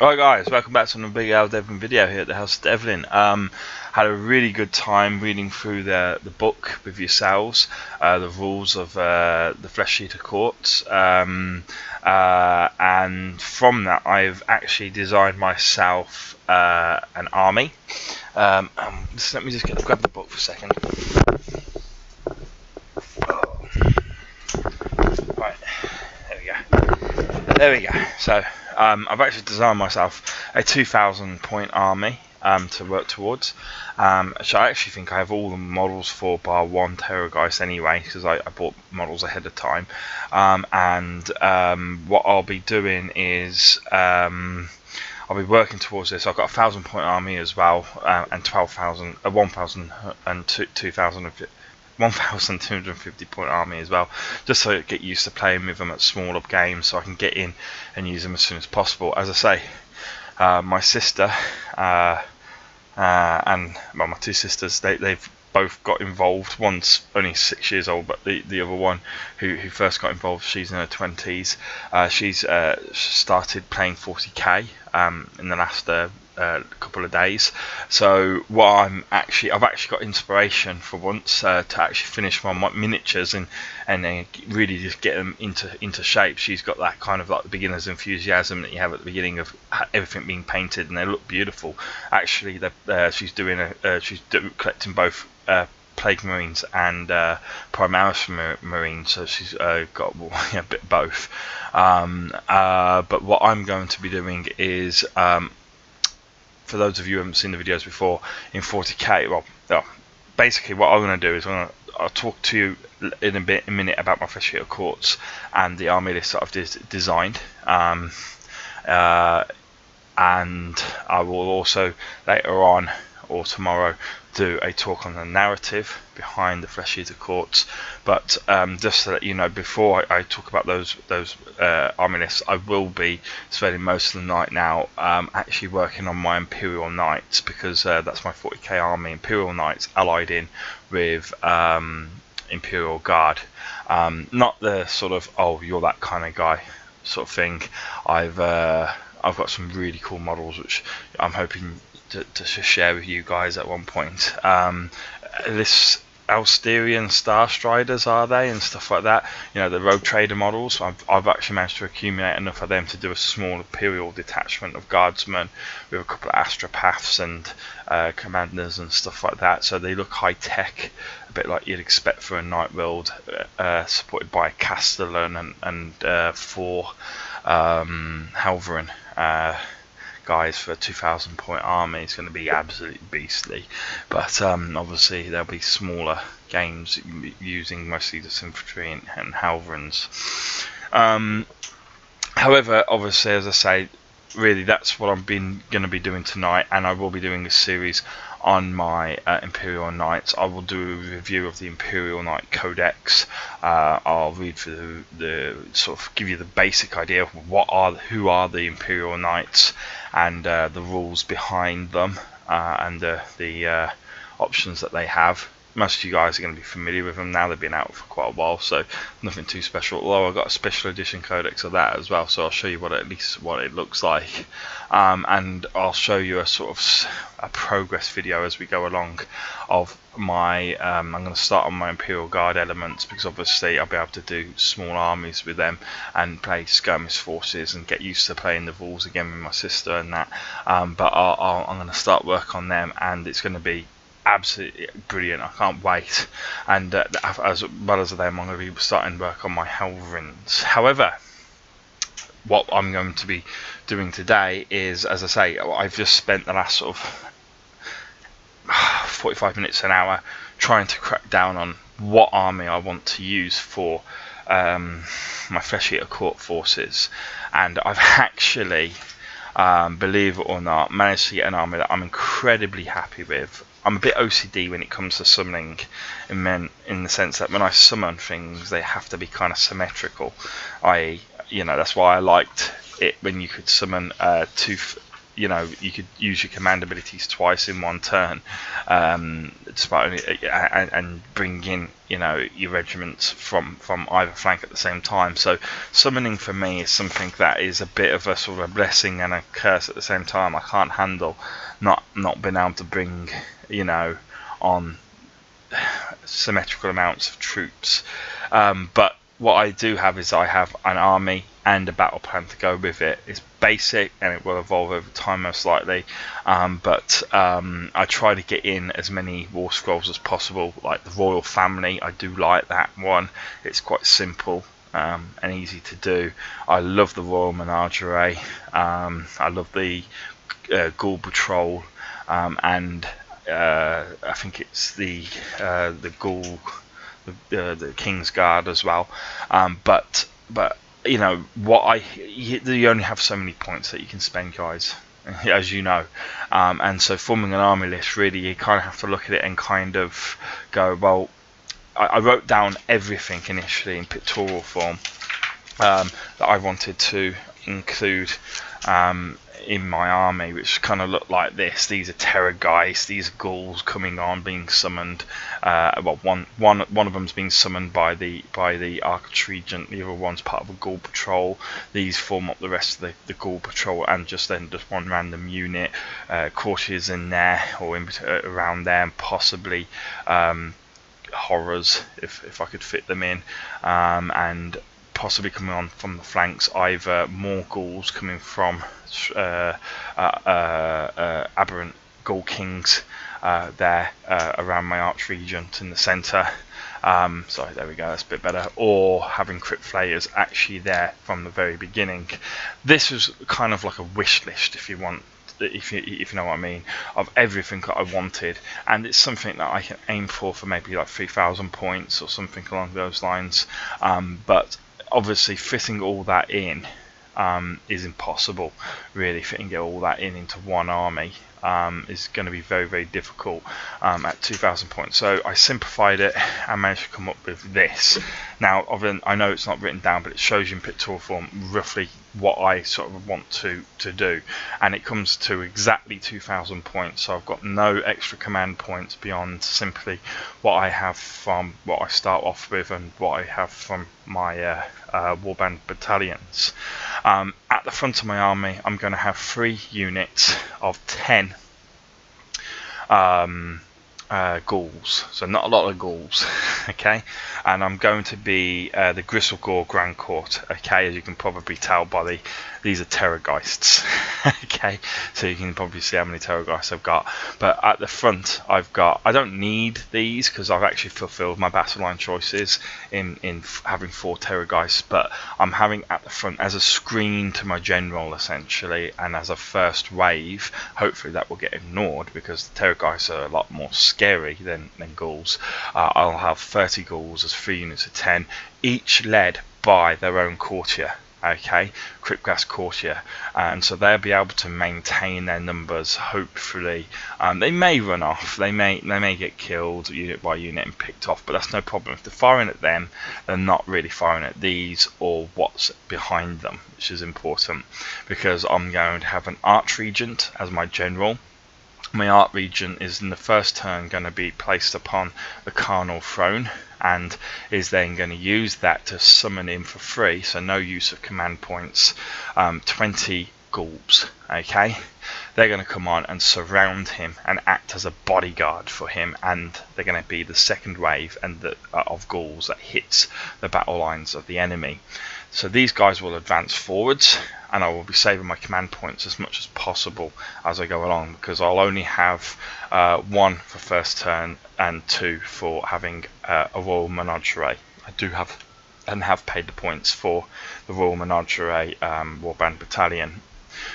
Alright guys, welcome back to another Big Al Devlin video here at the House of Devlin. Had a really good time reading through the book with yourselves, the rules of the Flesh Eater Courts, and from that I've actually designed myself an army. Let me just grab the book for a second. Right, there we go. So I've actually designed myself a 2,000 point army to work towards, which I actually think I have all the models for bar one Terrorgeist anyway, because I bought models ahead of time. What I'll be doing is I'll be working towards this. I've got a 1,000 point army as well, and 12,000, 1,000 and 1,250 point army as well, just so I get used to playing with them at smaller games, so I can get in and use them as soon as possible. As I say, my sister and my two sisters, they've both got involved. One's only 6 years old, but the other one who first got involved, she's in her 20s. She's started playing 40k in the last couple of days. So what I've actually got inspiration for once to actually finish my miniatures and then really just get them into shape. She's got that kind of like the beginner's enthusiasm that you have at the beginning of everything being painted, and they look beautiful. Actually, she's collecting both Plague Marines and Primaris Marines, so she's got a bit of both. But what I'm going to be doing is, for those of you who haven't seen the videos before, in 40k, well, basically what I'm going to do is I'll talk to you in a minute about my Flesh Eater Courts and the army list that I've designed. And I will also later on or tomorrow do a talk on the narrative behind the Flesh Eater Courts. But just to let you know, before I talk about those army lists, I will be spending most of the night now actually working on my Imperial Knights, because that's my 40k army, Imperial Knights allied in with Imperial Guard. Not the sort of, oh, you're that kind of guy sort of thing. I've got some really cool models which I'm hoping to share with you guys at one point. This Alsterian Star Striders, are they, and stuff like that, you know, the Rogue Trader models. I've actually managed to accumulate enough of them to do a small Imperial detachment of guardsmen with a couple of astropaths and commanders and stuff like that, so they look high tech, a bit like you'd expect for a Night World, supported by a Castellan and 4 Halverin guys for a 2,000 point army. It's going to be absolutely beastly, but obviously there'll be smaller games using mostly just infantry and Halverins. However, obviously, as I say, really that's what I'm going to be doing tonight, and I will be doing a series on my Imperial Knights. I will do a review of the Imperial Knight Codex. I'll read through the sort of give you the basic idea of who are the Imperial Knights, and the rules behind them, and the options that they have. Most of you guys are going to be familiar with them now. They've been out for quite a while, so nothing too special. Although I've got a special edition codex of that as well, so I'll show you at least what it looks like, and I'll show you a sort of a progress video as we go along of my. I'm going to start on my Imperial Guard elements, because obviously I'll be able to do small armies with them and play skirmish forces and get used to playing the rules again with my sister and that. But I'm going to start work on them, and it's going to be absolutely brilliant. I can't wait. And as well as them, I'm going to be starting work on my Halverins. However, what I'm going to be doing today is, as I say, I've just spent the last sort of 45 minutes, an hour, trying to crack down on what army I want to use for my Flesh Eater Court forces, and I've actually, believe it or not, managed to get an army that I'm incredibly happy with. I'm a bit OCD when it comes to summoning, in the sense that when I summon things, they have to be kind of symmetrical. That's why I liked it when you could summon you know, you could use your command abilities twice in one turn, despite only, and bring in, you know, your regiments from either flank at the same time. So summoning for me is something that is a bit of a sort of a blessing and a curse at the same time. I can't handle not being able to bring, you know, on symmetrical amounts of troops, but what I do have is I have an army and a battle plan to go with it. It's basic and it will evolve over time most likely, but I try to get in as many war scrolls as possible, like the royal family. I do like that one. It's quite simple and easy to do. I love the royal menagerie. I love the Ghoul patrol, and I think it's the Ghoul, the King's Guard as well. But you know what, you only have so many points that you can spend, guys, as you know, and so forming an army list, really you kind of have to look at it and kind of go, well, I wrote down everything initially in pictorial form that I wanted to include in my army, which kind of looked like this. These are terrorgeists, these are ghouls coming on, being summoned. Well, one of them's being summoned by the Archregent. The other one's part of a ghoul patrol. These form up the rest of the ghoul patrol, and just one random unit. Courtiers in there, or around there, and possibly horrors if I could fit them in, and possibly coming on from the flanks, either more ghouls coming from aberrant ghoul kings there around my Archregent in the centre. Sorry, there we go, that's a bit better. Or having crypt flayers actually there from the very beginning. This was kind of like a wish list, if you want, if you know what I mean, of everything that I wanted, and it's something that I can aim for maybe like 3,000 points or something along those lines. But obviously fitting all that in is impossible, really. Fitting all that into one army is going to be very, very difficult at 2,000 points. So I simplified it and managed to come up with this. Now, I know it's not written down, but it shows you in pictorial form roughly what I sort of want to do, and it comes to exactly 2,000 points. So I've got no extra command points beyond simply what I have from what I start off with and what I have from my warband battalions. At the front of my army, I'm going to have 3 units of 10 ghouls, so not a lot of ghouls, okay, and I'm going to be the Gristlegore Grand Court, okay, as you can probably tell by these are terrorgeists, okay, so you can probably see how many terrorgeists I've got. But at the front I've got, I don't need these because I've actually fulfilled my battle line choices in having 4 terrorgeists, but I'm having at the front as a screen to my general essentially, and as a first wave, hopefully that will get ignored because the terrorgeists are a lot more scary than ghouls. I'll have 30 ghouls as 3 units of 10, each led by their own courtier. Okay, Cryptgas Courtier, and so they'll be able to maintain their numbers. Hopefully, they may run off, they may get killed unit by unit and picked off, but that's no problem. If they're firing at them, they're not really firing at these or what's behind them, which is important because I'm going to have an Archregent as my general. My Archregent is in the first turn going to be placed upon the Carnal Throne, and is then going to use that to summon in for free, so no use of command points, 20 ghouls. Okay, they're going to come on and surround him and act as a bodyguard for him, and they're going to be the second wave of ghouls that hits the battle lines of the enemy. So these guys will advance forwards, and I will be saving my command points as much as possible as I go along, because I'll only have 1 for first turn and 2 for having a Royal Menagerie. I do have and have paid the points for the Royal Menagerie Warband Battalion.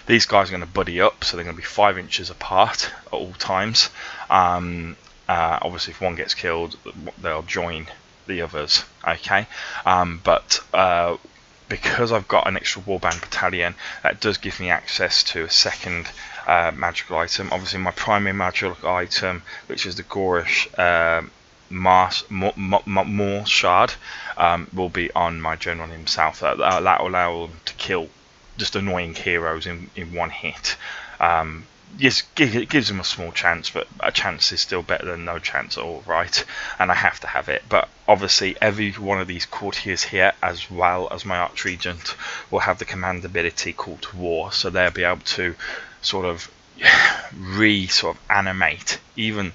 These guys are going to buddy up, so they're going to be 5 inches apart at all times. Obviously if one gets killed, they'll join the others, okay, but because I've got an extra warband battalion, that does give me access to a second magical item. Obviously my primary magical item, which is the Gorish Moor Shard, will be on my general himself. That will allow him to kill just annoying heroes in one hit. Yes, it gives them a small chance, but a chance is still better than no chance at all, right? And I have to have it. But obviously, every one of these courtiers here, as well as my Archregent, will have the command ability Call to War, so they'll be able to sort of animate even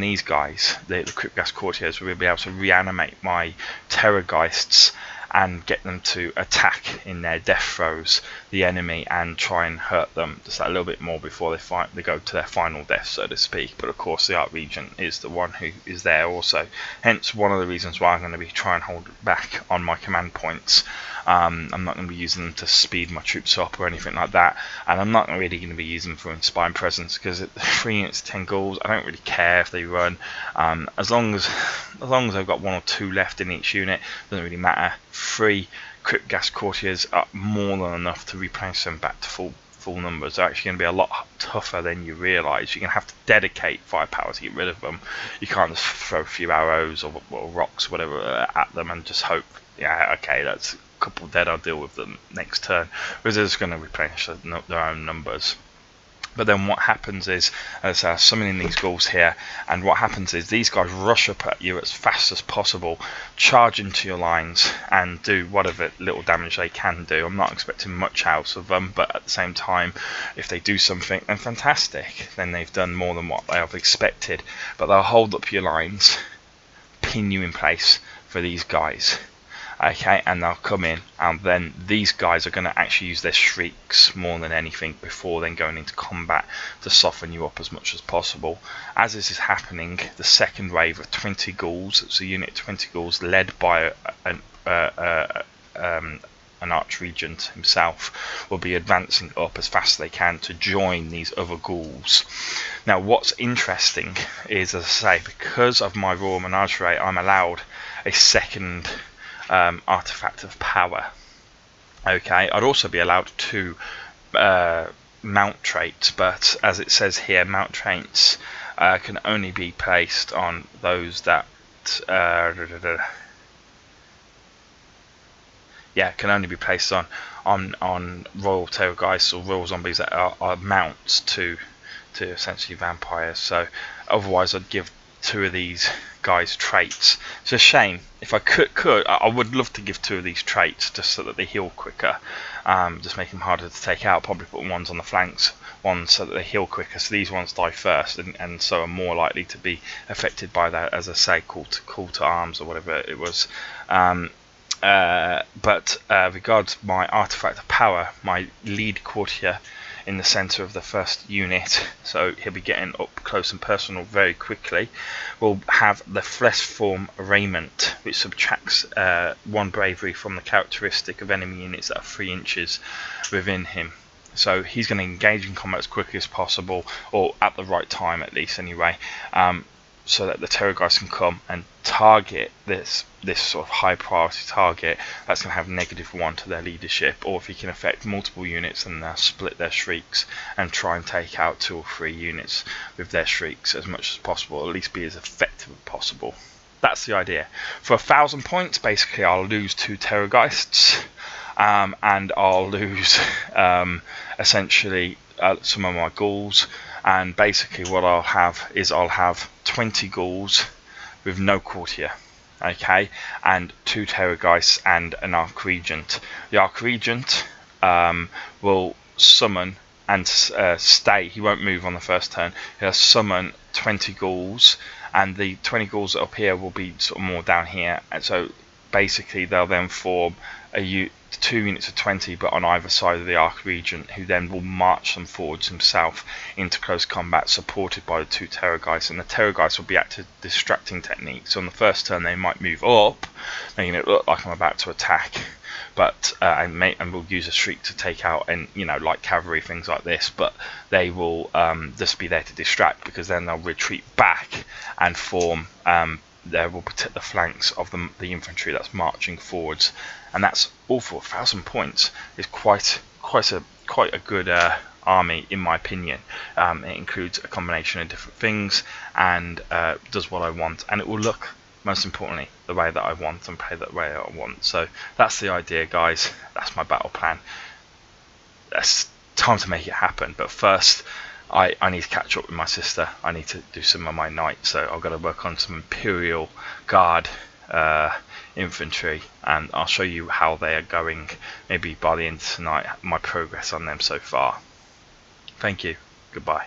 these guys, the Cryptgas courtiers, will be able to reanimate my Terrorgeists and get them to attack in their death throes the enemy and try and hurt them just a little bit more before they go to their final death, so to speak. But of course the Archregent is the one who is there also, hence one of the reasons why I'm going to be trying to hold back on my command points. I'm not going to be using them to speed my troops up or anything like that, and I'm not really going to be using them for Inspiring Presence, because at 3 units 10 ghouls, I don't really care if they run, as long as I've got 1 or 2 left in each unit, doesn't really matter. 3 Cryptgas courtiers are more than enough to replenish them back to full numbers. They're actually going to be a lot tougher than you realise. You're going to have to dedicate firepower to get rid of them. You can't just throw a few arrows or rocks or whatever at them and just hope, yeah, okay, that's a couple dead, I'll deal with them next turn, because they're just going to replenish their own numbers. But then what happens is, as I'm summoning these ghouls here, and what happens is these guys rush up at you as fast as possible, charge into your lines, and do whatever little damage they can do. I'm not expecting much out of them, but at the same time, if they do something, then fantastic. Then they've done more than what I've expected. But they'll hold up your lines, pin you in place for these guys. Okay, and they'll come in, and then these guys are going to actually use their shrieks more than anything before then going into combat to soften you up as much as possible. As this is happening, the second wave of 20 ghouls, it's a unit of 20 ghouls led by an Archregent himself, will be advancing up as fast as they can to join these other ghouls. Now what's interesting is, as I say, because of my Royal Menagerie, I'm allowed a second artifact of power. Okay, I'd also be allowed 2 mount traits, but as it says here, mount traits can only be placed on those that can only be placed on Royal Terrorgeists or Royal Zombies that are mounts to essentially vampires. So otherwise I'd give 2 of these guys traits. It's a shame. If I could, I would love to give 2 of these traits just so that they heal quicker, just make them harder to take out. Probably put ones on the flanks, ones so that they heal quicker, so these ones die first and so are more likely to be affected by that, as I say, call to arms or whatever it was. But regards my artifact of power, my lead courtier in the centre of the first unit, so he'll be getting up close and personal very quickly, will have the flesh form raiment, which subtracts 1 bravery from the characteristic of enemy units that are 3 inches within him. So he's going to engage in combat as quickly as possible, or at the right time at least anyway, so that the Terrorgeists can come and target this sort of high priority target that's going to have -1 to their leadership. Or if he can affect multiple units, then they'll split their shrieks and try and take out 2 or 3 units with their shrieks as much as possible, at least be as effective as possible. That's the idea. For 1,000 points, basically I'll lose 2 Terrorgeists, and I'll lose essentially some of my ghouls. And basically what I'll have is 20 ghouls with no courtier, okay, and 2 Terrorgeists and an Archregent. The Archregent will summon and stay. He won't move on the first turn. He'll summon 20 ghouls, and the 20 ghouls up here will be sort of more down here. And so basically they'll then form 2 units of 20, but on either side of the Archregent, who then will march them forwards himself into close combat, supported by the 2 Terrorgeists. And the Terrorgeists will be active distracting techniques. So on the first turn they might move up, making it look like I'm about to attack, but and we'll use a shriek to take out, and like cavalry, things like this. But they will just be there to distract, because then they'll retreat back and form. They will protect the flanks of the infantry that's marching forwards, and that's all for 1,000 points. It's quite a good army in my opinion. It includes a combination of different things and does what I want, and it will look, most importantly, the way that I want and play the way I want. So that's the idea, guys. That's my battle plan. Let's time to make it happen. But first, I need to catch up with my sister. I need to do some of my knights, so I've got to work on some Imperial Guard infantry, and I'll show you how they are going maybe by the end of tonight, my progress on them so far. Thank you. Goodbye.